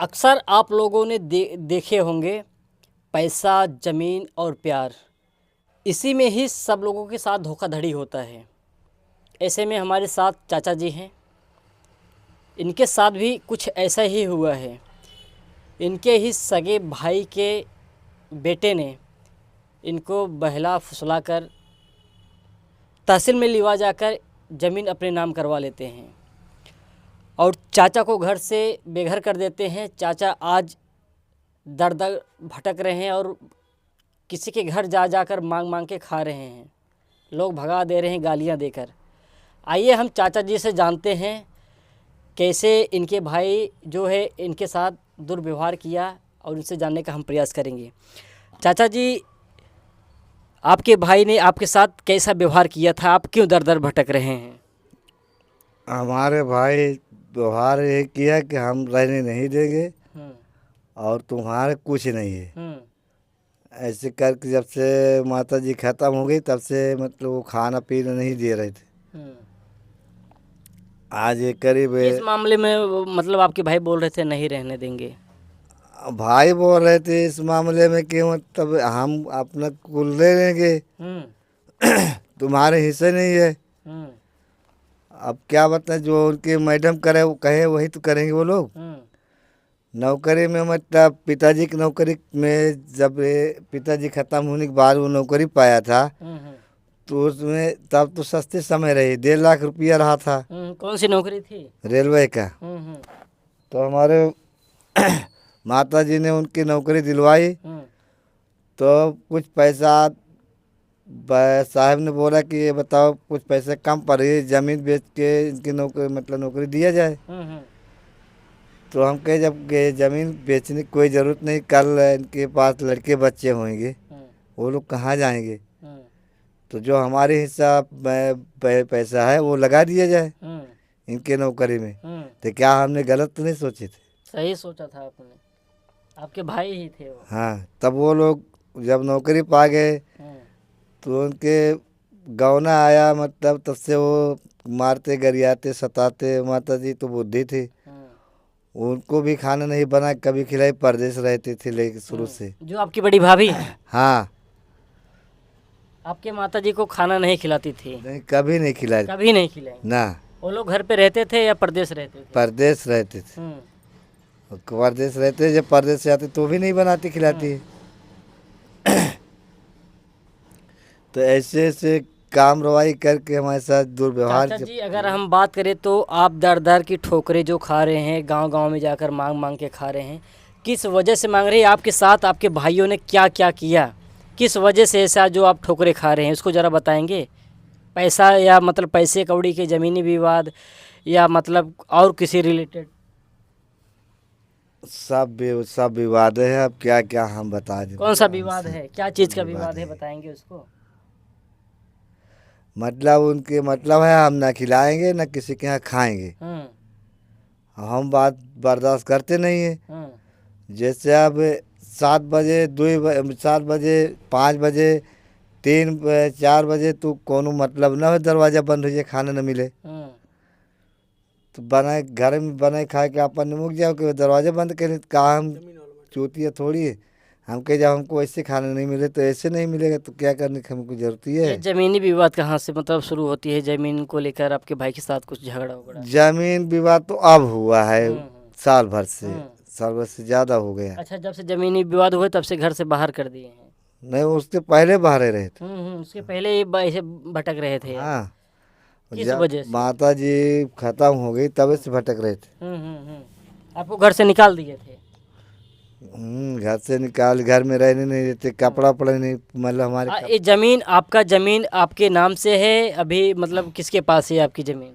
अक्सर आप लोगों ने देखे होंगे पैसा, ज़मीन और प्यार, इसी में ही सब लोगों के साथ धोखाधड़ी होता है। ऐसे में हमारे साथ चाचा जी हैं, इनके साथ भी कुछ ऐसा ही हुआ है। इनके ही सगे भाई के बेटे ने इनको बहला फुसला कर तहसील में लिवा जाकर ज़मीन अपने नाम करवा लेते हैं और चाचा को घर से बेघर कर देते हैं। चाचा आज दर दर भटक रहे हैं और किसी के घर जा जाकर मांग मांग के खा रहे हैं। लोग भगा दे रहे हैं गालियां देकर। आइए हम चाचा जी से जानते हैं कैसे इनके भाई जो है इनके साथ दुर्व्यवहार किया और उनसे जानने का हम प्रयास करेंगे। चाचा जी, आपके भाई ने आपके साथ कैसा व्यवहार किया था? आप क्यों दर दर भटक रहे हैं? हमारे भाई व्यवहार ये किया कि हम रहने नहीं देंगे और तुम्हारे कुछ नहीं है। ऐसे करके जब से माता जी ख़त्म हो गई तब से मतलब वो खाना पीना नहीं दे रहे थे। आज ये करीब इस मामले में मतलब आपके भाई बोल रहे थे नहीं रहने देंगे। भाई बोल रहे थे इस मामले में कि मतलब हम अपना कुल ले लेंगे, तुम्हारे हिस्से नहीं है। अब क्या बताएं, जो उनके मैडम करे वो कहे वही तो करेंगे वो लोग। नौकरी में मतलब पिताजी की नौकरी में जब पिताजी ख़त्म होने के बाद वो नौकरी पाया था तो उसमें तब तो सस्ते समय रही, 1.5 लाख रुपया रहा था। कौन सी नौकरी थी? रेलवे का। तो हमारे माता जी ने उनकी नौकरी दिलवाई तो कुछ पैसा साहब ने बोला कि ये बताओ कुछ पैसे कम पड़ रही, ज़मीन बेच के इनकी नौकरी मतलब नौकरी दिया जाए। तो हम कहे जब ज़मीन बेचने की कोई ज़रूरत नहीं, कल इनके पास लड़के बच्चे होंगे वो लोग कहाँ जाएंगे, तो जो हमारे हिस्सा पैसा है वो लगा दिया जाए इनके नौकरी में। तो क्या हमने गलत तो नहीं सोचे थे? सही सोचा था आपने, आपके भाई ही थे वो। हाँ, तब वो लोग जब नौकरी पा गए तो उनके गौना आया, मतलब तब से वो मारते गरियाते सताते। माता जी तो बुद्धि थी, उनको भी खाना नहीं बना कभी खिलाई, परदेश रहते थे लेके शुरू से। जो आपकी बड़ी भाभी हाँ, आपके माता जी को खाना नहीं खिलाती थी? नहीं, कभी नहीं खिलाई। कभी नहीं खिलाई ना, वो लोग घर पे रहते थे या परदेश रहते थे? परदेश रहते थे। परदेश रहते, जब परदेश से आते तो भी नहीं बनाती खिलाती। तो ऐसे ऐसे काम रवाई करके हमारे साथ दुर्व्यवहार। चाचा जी, अगर हम बात करें तो आप दर दर की ठोकरें जो खा रहे हैं, गांव गांव में जाकर मांग मांग के खा रहे हैं, किस वजह से मांग रहे हैं? आपके साथ आपके भाइयों ने क्या क्या किया, किस वजह से ऐसा जो आप ठोकरें खा रहे हैं उसको ज़रा बताएंगे? पैसा या मतलब पैसे कौड़ी के ज़मीनी विवाद या मतलब और किसी रिलेटेड? सब विवाद है। अब क्या क्या हम बता दें। कौन सा विवाद है, क्या चीज़ का विवाद है, बताएंगे उसको? मतलब उनके मतलब है हम ना खिलाएंगे ना किसी के यहाँ खाएंगे। हम बात बर्दाश्त करते नहीं है। जैसे अब 7 बजे 7 बजे 5 बजे 3 4 बजे तो कोनो मतलब ना हो दरवाज़ा बंद हो जाए, खाना न मिले तो बनाए घर में बनाए खा के अपन मुक जाओ कि दरवाज़ा बंद करें। कहा हम चूतिया थोड़ी है, हम कहे जब हमको ऐसे खाना नहीं मिले तो ऐसे नहीं मिलेगा तो क्या करने की हमको जरूरत है। ये ज़मीनी विवाद कहाँ से मतलब शुरू होती है? ज़मीन को लेकर आपके भाई के साथ कुछ झगड़ा वगड़ा? जमीन विवाद तो अब हुआ है, साल भर से ज़्यादा हो गया। अच्छा, जब से ज़मीनी विवाद हुए तब से घर से बाहर कर दिए हैं? नहीं, उसके पहले बाहर रहे थे। उसके पहले ये ऐसे भटक रहे थे? हाँ, किस जब वजह से? माता जी खत्म हो गई तब से भटक रहे थे। आपको घर से निकाल दिए थे? घर से निकाल, घर में रहने नहीं देते, कपड़ा उपड़ा नहीं, मतलब हमारे ये ज़मीन आपके नाम से है अभी? मतलब किसके पास है आपकी ज़मीन?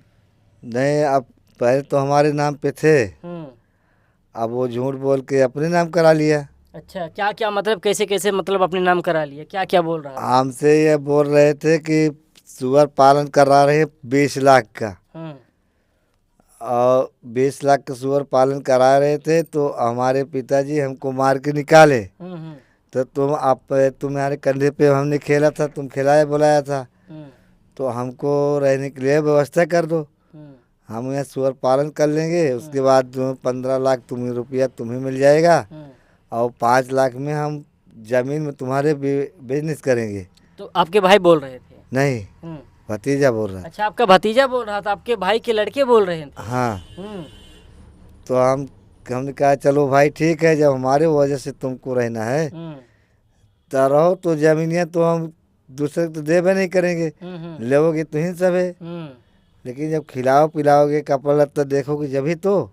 नहीं, अब पहले तो हमारे नाम पे थे, अब वो झूठ बोल के अपने नाम करा लिया। अच्छा, क्या क्या मतलब कैसे कैसे मतलब अपने नाम करा लिया? क्या क्या बोल रहा है? हमसे ये बोल रहे थे कि सुअर पालन करा रहे 20 लाख का, और 20 लाख का सुअर पालन करा रहे थे तो हमारे पिताजी हमको मार के निकाले। तो तुम्हारे कंधे पे हमने खेला था, तुम खिलाया बुलाया था, तो हमको रहने के लिए व्यवस्था कर दो। हम यहाँ सुअर पालन कर लेंगे, उसके बाद 15 लाख तुम्हें रुपया तुम्हें मिल जाएगा, और 5 लाख में हम जमीन में तुम्हारे बिजनेस करेंगे। तो आपके भाई बोल रहे थे? नहीं, भतीजा बोल रहा है। अच्छा, आपका भतीजा बोल रहा था, आपके भाई के लड़के बोल रहे थे? हाँ। तो हमने कहा चलो भाई ठीक है, जब हमारे वजह से तुमको रहना है तो रहो, तो जमीनियाँ तो हम दूसरे को तो देवे नहीं करेंगे, लोगे तो ही सब है। लेकिन जब खिलाओ पिलाओगे, कपड़ा लत्ता देखोगे जभी तो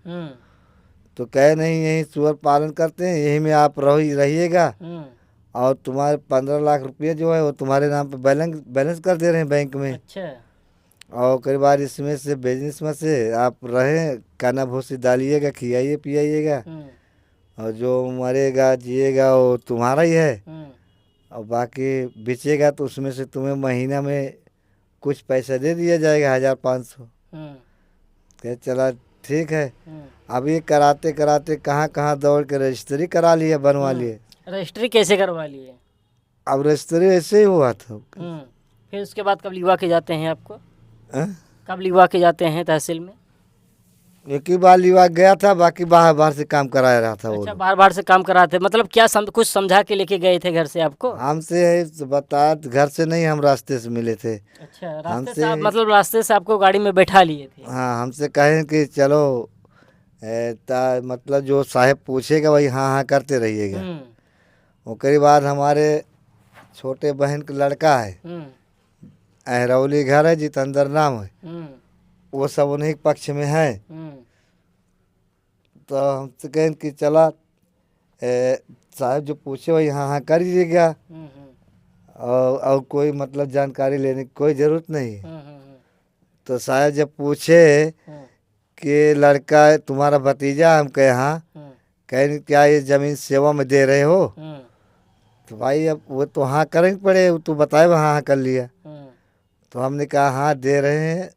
कहे नहीं यही सुअर पालन करते हैं, यही में आप रहिएगा, और तुम्हारे 15 लाख रुपये जो है वो तुम्हारे नाम पे बैलेंस कर दे रहे हैं बैंक में। अच्छा। और कई बार इसमें से बिजनेस में से आप रहें, खाना भूसी डालिएगा, खिलाइए पियाइएगा, और जो मरेगा जिएगा वो तुम्हारा ही है, और बाकी बेचेगा तो उसमें से तुम्हें महीना में कुछ पैसा दे दिया जाएगा, 1500। कह चला ठीक है। अब ये कराते कराते कहाँ कहाँ दौड़ के रजिस्ट्री करा लिया, बनवा लिए। रजिस्ट्री कैसे करवा लिए? अब रजिस्ट्री ऐसे ही हुआ था। फिर उसके बाद कब लिखवा के जाते हैं आपको? हाँ? कब लिखवा के जाते हैं तहसील में? एक ही बार लिवा गया था, बाकी बाहर बाहर से काम कराया रहा था। अच्छा, बार बार से काम कराते, मतलब क्या कुछ समझा के लेके गए थे घर से आपको? हमसे बता, घर से नहीं, हम रास्ते से मिले थे। अच्छा, रास्ते से आप, मतलब रास्ते से आपको गाड़ी में बैठा लिए थे? हाँ, हमसे कहें कि चलो मतलब जो साहब पूछेगा वही हाँ हाँ करते रहिएगा। उसके बाद हमारे छोटे बहन का लड़का है, अहरौली घर है, जितेंद्र नाम है, वो सब उन्हीं के पक्ष में है। तो हमसे कहें कि चला साहब जो पूछे वही हाँ हाँ कर दीजिएगा, और कोई मतलब जानकारी लेने की कोई ज़रूरत नहीं। तो साहब जब पूछे कि लड़का तुम्हारा भतीजा, हम कहे हाँ, कहें क्या ये ज़मीन सेवा में दे रहे हो? तो भाई अब वो तो हाँ करेंगे पड़े, तो बताए हाँ हाँ कर लिया। तो हमने कहा हाँ दे रहे हैं,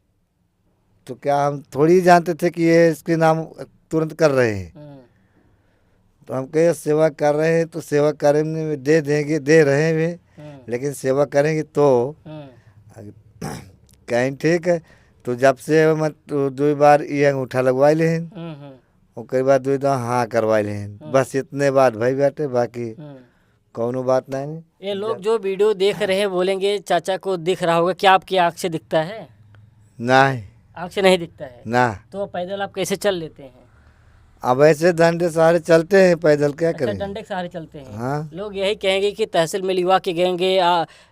तो क्या हम थोड़ी जानते थे कि ये इसके नाम तुरंत कर रहे हैं। तो हम कहे सेवा कर रहे हैं तो सेवा करने में दे देंगे, दे रहे हैं, लेकिन सेवा करेंगे तो कहें ठीक है। तो जब से मत 2 बार ये अंगूठा लगवा ले हैं, और कई बार 2 बार हाँ करवा ले हैं, बस इतने बात भाई बैठे, बाकी कौनो बात नहीं। ये लोग जो वीडियो देख रहे हैं बोलेंगे चाचा को दिख रहा होगा, क्या आपकी आँख से दिखता है? नहीं, आँख से नहीं दिखता है ना। तो पैदल आप कैसे चल लेते हैं? अब ऐसे डंडे सहारे चलते हैं, पैदल क्या अच्छा, करें? डंडे के सहारे चलते हैं। हाँ। लोग यही कहेंगे कि तहसील में लिवा के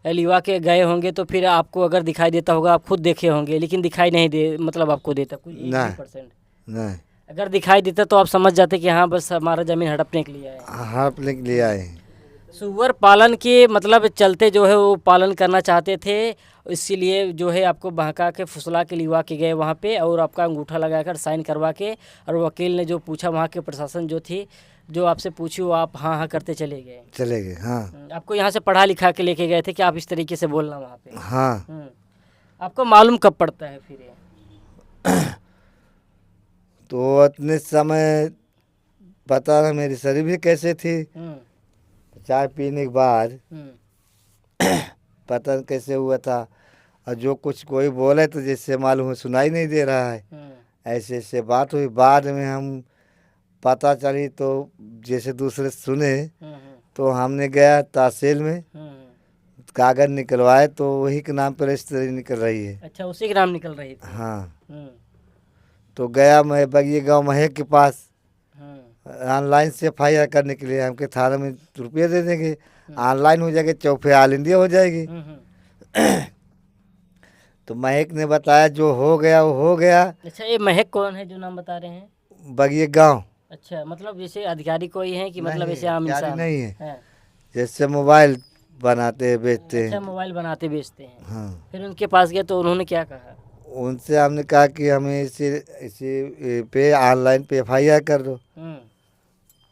लिवा के गए होंगे तो फिर आपको अगर दिखाई देता होगा, आप खुद देखे होंगे, लेकिन दिखाई नहीं दे, मतलब आपको देता कुछ 1% नहीं। अगर दिखाई देता तो आप समझ जाते कि हाँ बस हमारा ज़मीन हड़पने के लिए है। हड़पने के लिए आए। सुअर पालन के मतलब चलते जो है वो पालन करना चाहते थे, इसीलिए जो है आपको बहका के फुसला के लिवा के गए वहाँ पे, और आपका अंगूठा लगाकर साइन करवा के, और वकील ने जो पूछा, वहाँ के प्रशासन जो थी जो आपसे पूछी, वो आप हाँ हाँ करते चले गए। हाँ। आपको यहाँ से पढ़ा लिखा के लेके गए थे कि आप इस तरीके से बोलना वहाँ पे? हाँ। आपको मालूम कब पड़ता है फिर ये? तो इतने समय पता ना मेरी शरीर भी कैसे थी, चाय पीने के बाद पता कैसे हुआ था, और जो कुछ कोई बोले तो जैसे मालूम है सुनाई नहीं दे रहा है, ऐसे ऐसे बात हुई। बाद में हम पता चली तो जैसे दूसरे सुने, तो हमने गया तहसील में, कागज निकलवाए, तो वही के नाम पर रजिस्ट्री निकल रही है। अच्छा, उसी के नाम निकल रही थी? हाँ। तो गया मैं बगिए गाँव महक के पास, ऑनलाइन से FIR करने के लिए। हमके थाने में रुपये दे देंगे, ऑनलाइन हो जाएगी, चौफे ऑल इंडिया हो जाएगी। तो महक ने बताया जो हो गया वो हो गया। अच्छा, ये महक कौन है जो नाम बता रहे हैं? बगिए गाँव। अच्छा, मतलब जैसे अधिकारी कोई है कि मतलब ऐसे आम इंसान? नहीं है, जैसे मोबाइल बनाते बेचते हैं। अच्छा, मोबाइल बनाते बेचते हैं। हाँ। फिर उनके पास गया तो उन्होंने क्या कहा? उनसे हमने कहा कि हमें इसी पे ऑनलाइन पे FIR कर दो।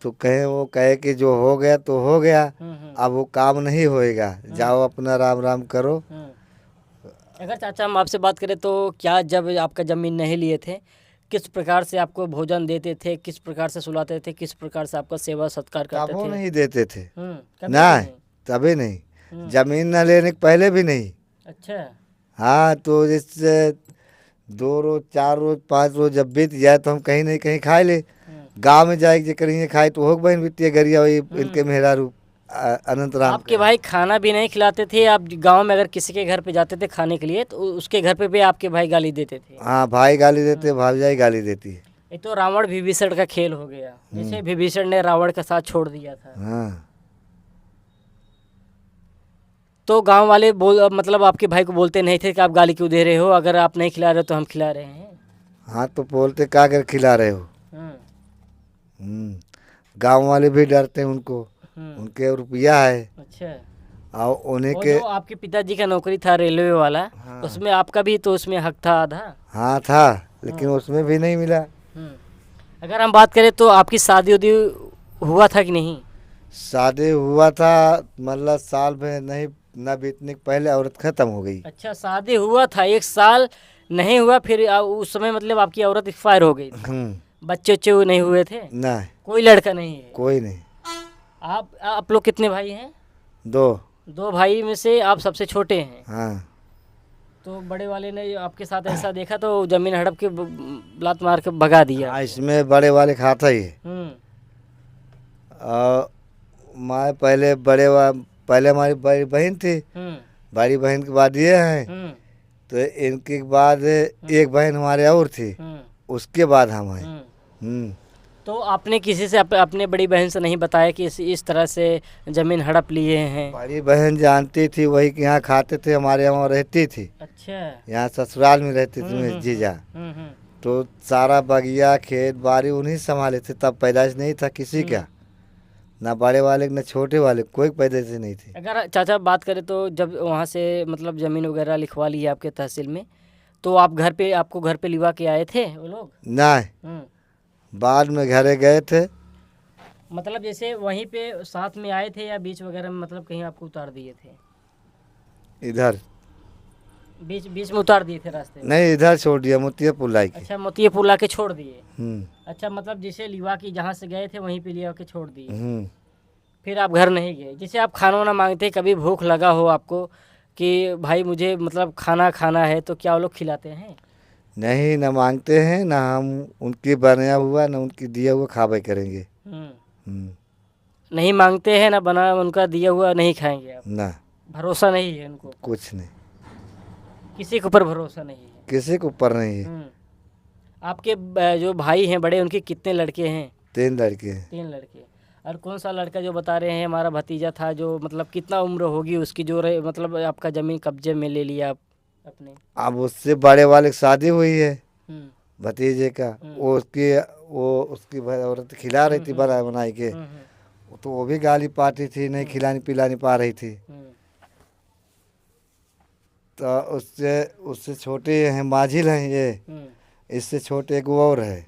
तो वो कहे कि जो हो गया तो हो गया, अब वो काम नहीं होएगा, जाओ अपना राम राम करो। अगर चाचा हम आपसे बात करें तो क्या जब आपका ज़मीन नहीं लिए थे, किस प्रकार से आपको भोजन देते थे, किस प्रकार से सुलाते थे, किस प्रकार से आपका सेवा सत्कार करते थे? नहीं देते थे। नहीं, तभी नहीं, जमीन न लेने के पहले भी नहीं। अच्छा। हाँ, तो जैसे 2 रोज 4 रोज 5 रोज जब बीत जाए तो हम कहीं नहीं कहीं खाए ले। गांव में जाए जे कहीं खाए तो हो बहन बीती गरिया वही इनके मेहरारू अनंत राम आपके भाई खाना भी नहीं खिलाते थे? आप गांव में अगर किसी के घर पे जाते थे खाने के लिए तो उसके घर पे भी आपके भाई गाली देते थे? हाँ, भाई गाली देते, भाभी गाली देती है। ये तो रावण विभीषण का खेल हो गया, जैसे विभीषण ने रावण का साथ छोड़ दिया था। हाँ, तो गांव वाले मतलब आपके भाई को बोलते नहीं थे कि आप गाली क्यों दे रहे हो, अगर आप नहीं खिला रहे हो तो हम खिला रहे हैं? हाँ तो बोलते क्या कर खिला रहे हो। हम्म, गांव वाले भी डरते हैं उनको, हम्म, उनके रुपया है अच्छा। और उन्हें वो के। जो आपके पिताजी का नौकरी था रेलवे वाला, हाँ, उसमें आपका भी तो उसमें हक था आधा? हाँ था, लेकिन उसमें भी नहीं मिला। अगर हम बात करें तो आपकी शादी उदी हुआ था कि नहीं? शादी हुआ था, मतलब साल में नहीं न बीतने के पहले औरत खत्म हो गई। अच्छा, शादी हुआ था, 1 साल नहीं हुआ, फिर उस समय मतलब आपकी औरत एक्सपायर हो गई थी। बच्चे उच्चे नहीं हुए थे? नहीं, कोई लड़का नहीं है? कोई नहीं। आप लोग कितने भाई हैं? 2। 2 भाई में से आप सबसे छोटे हैं? हाँ, तो बड़े वाले ने आपके साथ ऐसा देखा तो जमीन हड़प के लात मार के भगा दिया? हाँ, इसमें बड़े वाले खाता ही है। और मैं पहले हमारी बड़ी बहन थी, बड़ी बहन के बाद ये हैं, तो इनके बाद एक बहन हमारे और थी, उसके बाद हम हैं। तो आपने किसी से अपने बड़ी बहन से नहीं बताया कि इस तरह से ज़मीन हड़प लिए हैं? बड़ी बहन जानती थी, वही के यहाँ खाते थे, हमारे यहाँ रहती थी। अच्छा। यहाँ ससुराल में रहती थी मेरी जीजा। तो सारा बगिया खेत बाड़ी उन्हीं संभाले थे, तब पैदाइश नहीं था किसी का, ना बड़े वाले ना छोटे वाले, कोई पैदाइश नहीं थी। अगर चाचा बात करें तो जब वहाँ से मतलब ज़मीन वगैरह लिखवा ली है आपके तहसील में, तो आपको घर पे लिवा के आए थे वो लोग? नहीं, बाद में घरे गए थे। मतलब जैसे वहीं पे साथ में आए थे या बीच वगैरह में, मतलब कहीं आपको उतार दिए थे? इधर बीच में उतार दिए थे रास्ते में? नहीं, इधर छोड़ दिया, मोतियापुर लाई के। अच्छा, मोतियापुर ला के छोड़ दिए। अच्छा, मतलब जैसे लिवा की जहाँ से गए थे वहीं पे लिवा के छोड़ दिए, फिर आप घर नहीं गए? जैसे आप खाना वाना मांगते, कभी भूख लगा हो आपको कि भाई मुझे मतलब खाना खाना है, तो क्या वो लोग खिलाते हैं? नहीं, न मांगते हैं, ना हम उनकी बनाया हुआ ना उनकी दिया हुआ खावे करेंगे। नहीं मांगते हैं ना बना उनका दिया हुआ नहीं खाएंगे आप? ना, भरोसा नहीं है उनको? कुछ नहीं, किसी के ऊपर भरोसा नहीं है? किसी के ऊपर नहीं है। आपके जो भाई हैं बड़े, उनके कितने लड़के हैं? 3 लड़के हैं। 3 लड़के। और कौन सा लड़का जो बता रहे हैं हमारा भतीजा था, जो मतलब कितना उम्र होगी उसकी, जो मतलब आपका ज़मीन कब्जे में ले लिया आप अपने? अब उससे बड़े वाले की शादी हुई है भतीजे का, वो उसकी औरत खिला रही थी बनाई के, तो वो भी गाली पाती थी, नहीं खिलानी पिलानी पा रही थी। तो उससे छोटे हैं माझिल हैं ये, इससे छोटे एक और है।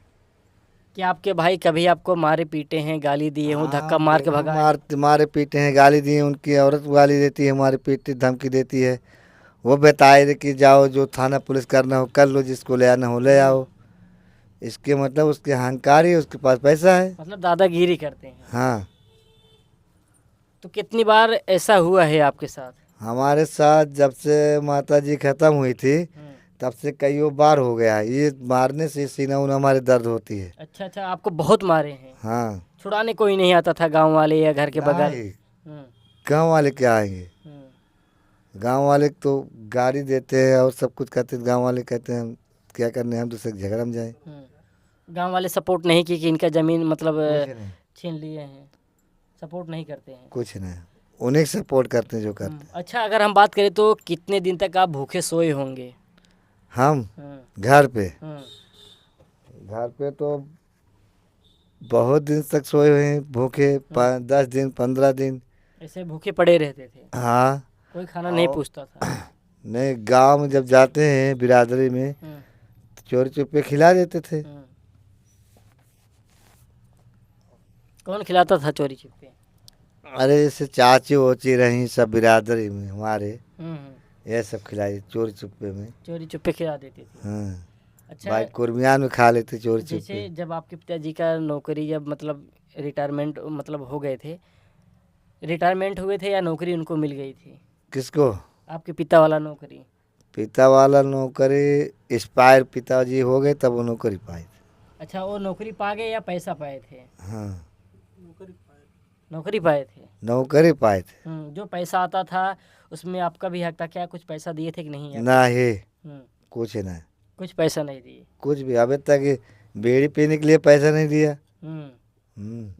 क्या आपके भाई कभी आपको मारे पीटे हैं, गाली दिए हों, धक्का मार के भगा? मारे पीटे हैं, गाली दिए, उनकी औरत गाली देती है, मारे पीटती धमकी देती है। वो बताए कि जाओ जो थाना पुलिस करना हो कर लो, जिसको ले आना हो ले आओ। इसके मतलब उसके अहंकार ही, उसके पास पैसा है, मतलब दादागिरी करते हैं। हाँ। तो कितनी बार ऐसा हुआ है आपके साथ? हमारे साथ जब से माता जी खत्म हुई थी तब से कई बार हो गया है। ये मारने से सीना उन हमारे दर्द होती है। अच्छा, आपको बहुत मारे हैं? हाँ। छुड़ाने कोई नहीं आता था गांव वाले या घर के बगल? गांव वाले क्या आएंगे? गांव वाले तो गाड़ी देते हैं और सब कुछ करते हैं। गांव वाले कहते हैं हम क्या करने, हम दूसरे झगड़ा में जाए। गांव वाले सपोर्ट नहीं की कि इनका ज़मीन मतलब छीन लिए हैं? सपोर्ट नहीं करते हैं? कुछ नहीं, उन्हें सपोर्ट करते हैं जो करते हैं। अच्छा, अगर हम बात करें तो कितने दिन तक आप भूखे सोए होंगे? हम घर पे तो बहुत दिन तक सोए हुए हैं भूखे, 10 दिन 15 दिन ऐसे भूखे पड़े रहते थे? हाँ। कोई खाना नहीं पूछता था? नहीं, गांव में जब जाते हैं बिरादरी में तो चोरी चुपके खिला देते थे। कौन खिलाता था चोरी छुपके? अरे जैसे चाची वोची रही सब बिरादरी में हमारे, ये सब खिलाई चोरी चुपके में। चोरी छुपके खिला देते थे? हाँ। अच्छा, भाई कुर्मियान में खा लेते चोरी चुपके। जैसे जब आपके पिताजी का नौकरी जब मतलब रिटायरमेंट मतलब हो गए थे, रिटायरमेंट हुए थे या नौकरी उनको मिल गई थी? किसको? आपके पिता वाला नौकरी? पिता वाला नौकरी एक्सपायर पिताजी हो गए तब वो नौकरी पाए थे। अच्छा, वो नौकरी पा गए या पैसा पाए थे? हाँ, नौकरी पाए थे। नौकरी पाए थे। जो पैसा आता था उसमें आपका भी हक था क्या? कुछ पैसा दिए थे कि नहीं आप? ना ही हम्म, कुछ ना, कुछ पैसा नहीं दिए। कुछ भी अभी तक बीड़ी पीने के लिए पैसा नहीं दिया।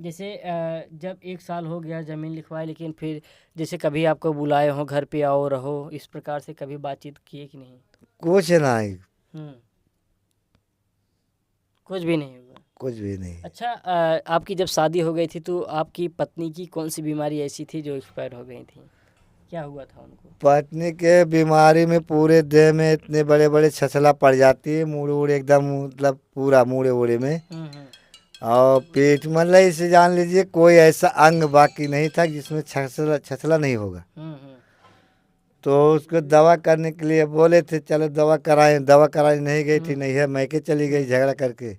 जैसे जब 1 साल हो गया ज़मीन लिखवाए, लेकिन फिर जैसे कभी आपको बुलाए हो घर पे आओ रहो, इस प्रकार से कभी बातचीत किए कि नहीं? कुछ नहीं, हम्म, कुछ भी नहीं हुआ। कुछ भी नहीं। अच्छा, आपकी जब शादी हो गई थी तो आपकी पत्नी की कौन सी बीमारी ऐसी थी जो एक्सपायर हो गई थी? क्या हुआ था उनको? पत्नी के बीमारी में पूरे देह में इतने बड़े बड़े छछला पड़ जाती है, मुड़ उड़ एकदम, मतलब पूरा मुड़े उड़े में, और पेट मतलब इसे जान लीजिए कोई ऐसा अंग बाकी नहीं था जिसमें छछला छछला नहीं होगा। तो उसको दवा करने के लिए बोले थे चलो दवा कराएं, दवा कराने नहीं गई थी, नहीं है मैके चली गई झगड़ा करके।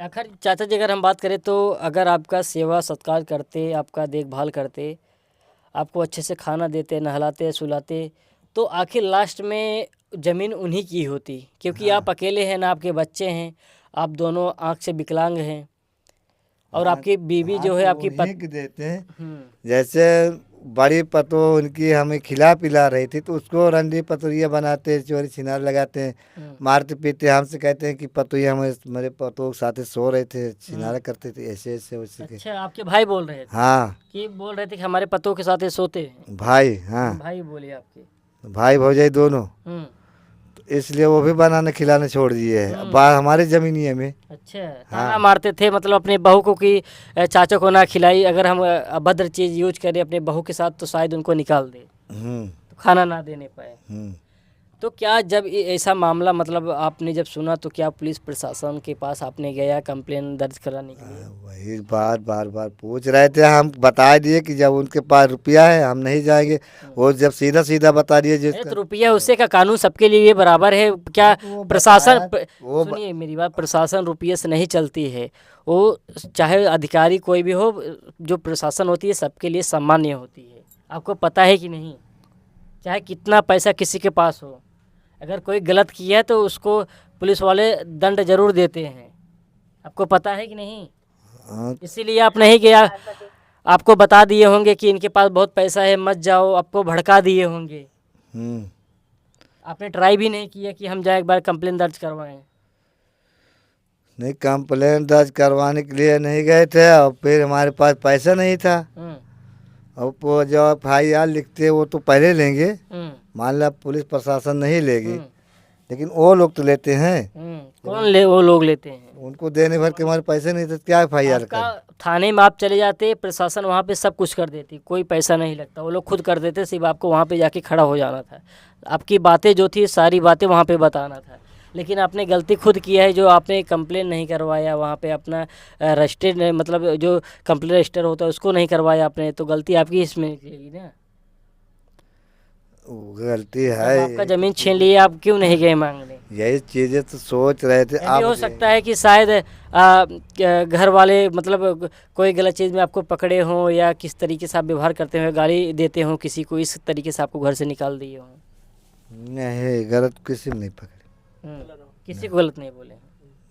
आखिर चाचा जी, अगर हम बात करें तो अगर आपका सेवा सत्कार करते, आपका देखभाल करते, आपको अच्छे से खाना देते, नहलाते सुलाते, तो आखिर लास्ट में ज़मीन उन्हीं की होती, क्योंकि आप अकेले हैं ना, आपके बच्चे हैं, आप दोनों आँख से विकलांग हैं, और आपकी बीवी जो है आपकी उन्हीं देते हैं। जैसे बड़ी पतो उनकी हमें खिला पिला रही थी तो उसको रंडी पतोरिया बनाते, चोरी छिनार लगाते हैं, मारते पीते, हमसे कहते हैं कि पतोरिया मेरे पतो साथ सो रहे थे, छिनारा करते थे, ऐसे ऐसे वैसे। अच्छा, आपके भाई बोल रहे थे? हाँ, कि बोल रहे थे कि हमारे पतों के साथ सोते हैं? भाई, हाँ भाई बोले आपके? भाई भौजाई दोनों, तो इसलिए वो भी बनाने खिलाने छोड़ दिए है बाहर हमारे जमीनिए में। अच्छा, ताना मारते थे मतलब अपने बहू को कि चाचा को ना खिलाई, अगर हम अभद्र चीज़ यूज करें अपने बहू के साथ तो शायद उनको निकाल दे, तो खाना ना देने पाए। तो क्या जब ऐसा मामला मतलब आपने जब सुना तो क्या पुलिस प्रशासन के पास आपने गया कंप्लेन दर्ज कराने के लिए? वही बार बार पूछ रहे थे, हम बता दिए कि जब उनके पास रुपया है हम नहीं जाएंगे, वो जब सीधा सीधा बता दिए तो रुपया उससे का कानून सबके लिए बराबर है क्या? प्रशासन, सुनिए मेरी बात, प्रशासन रुपये से नहीं चलती है, वो चाहे अधिकारी कोई भी हो, जो प्रशासन होती है सबके लिए सामान्य होती है। आपको पता है कि नहीं? चाहे कितना पैसा किसी के पास हो, अगर कोई गलत किया है तो उसको पुलिस वाले दंड जरूर देते हैं। आपको पता है कि नहीं? इसीलिए आप नहीं गया, आपको बता दिए होंगे कि इनके पास बहुत पैसा है मत जाओ, आपको भड़का दिए होंगे। आपने ट्राई भी नहीं किया कि हम जाए एक बार कंप्लेन दर्ज करवाएं? नहीं, कंप्लेन दर्ज करवाने के लिए नहीं गए थे, और फिर हमारे पास पैसा नहीं था, और वो जो FIR लिखते वो तो पहले लेंगे, मान लो पुलिस प्रशासन नहीं लेगी, लेकिन वो लोग तो लेते हैं। वो लोग लेते हैं, उनको देने भर के हमारे पैसे नहीं थे, क्या FIR का थाने में आप चले जाते, प्रशासन वहाँ पे सब कुछ कर देती, कोई पैसा नहीं लगता, वो लोग खुद कर देते, सिर्फ आपको वहाँ पे जाके खड़ा हो जाना था, आपकी बातें जो थी सारी बातें वहाँ पे बताना था। लेकिन आपने गलती खुद किया है, जो आपने कंप्लेन नहीं करवाया वहाँ पे, अपना रजिस्टर्ड मतलब जो कंप्लेन रजिस्टर होता है उसको नहीं करवाया आपने, तो गलती आपकी इसमें निकलेगी ना। गलती है, आपका ज़मीन छीन लिए, आप क्यों नहीं गए मांगने? यही चीज़ें तो सोच रहे थे। आप हो सकता है कि शायद घर वाले मतलब कोई गलत चीज़ में आपको पकड़े हों, या किस तरीके से आप व्यवहार करते हो, गाली देते हो किसी को, इस तरीके से आपको घर से निकाल दिए हों। नहीं, गलत किसी में नहीं पकड़े, किसी को गलत नहीं बोले?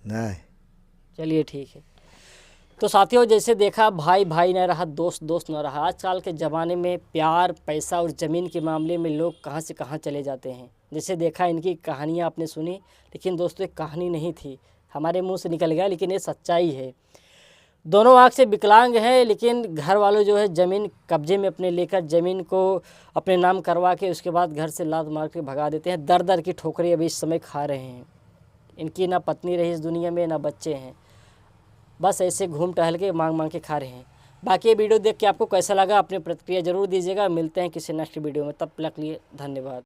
नहीं। चलिए ठीक है। तो साथियों, जैसे देखा, भाई भाई न रहा, दोस्त दोस्त न रहा। आजकल के ज़माने में प्यार, पैसा और ज़मीन के मामले में लोग कहाँ से कहाँ चले जाते हैं। जैसे देखा, इनकी कहानियाँ आपने सुनी, लेकिन दोस्तों एक कहानी नहीं थी, हमारे मुंह से निकल गया, लेकिन ये सच्चाई है। दोनों आँख से विकलांग हैं, लेकिन घर वालों जो है ज़मीन कब्जे में अपने लेकर ज़मीन को अपने नाम करवा के उसके बाद घर से लात मार के भगा देते हैं। दर दर की ठोकरें अभी इस समय खा रहे हैं। इनकी ना पत्नी रही इस दुनिया में, ना बच्चे हैं, बस ऐसे घूम टहल के मांग मांग के खा रहे हैं। बाकी ये वीडियो देख के आपको कैसा लगा, अपनी प्रतिक्रिया ज़रूर दीजिएगा। मिलते हैं किसी नेक्स्ट वीडियो में, तब तक के लिए धन्यवाद।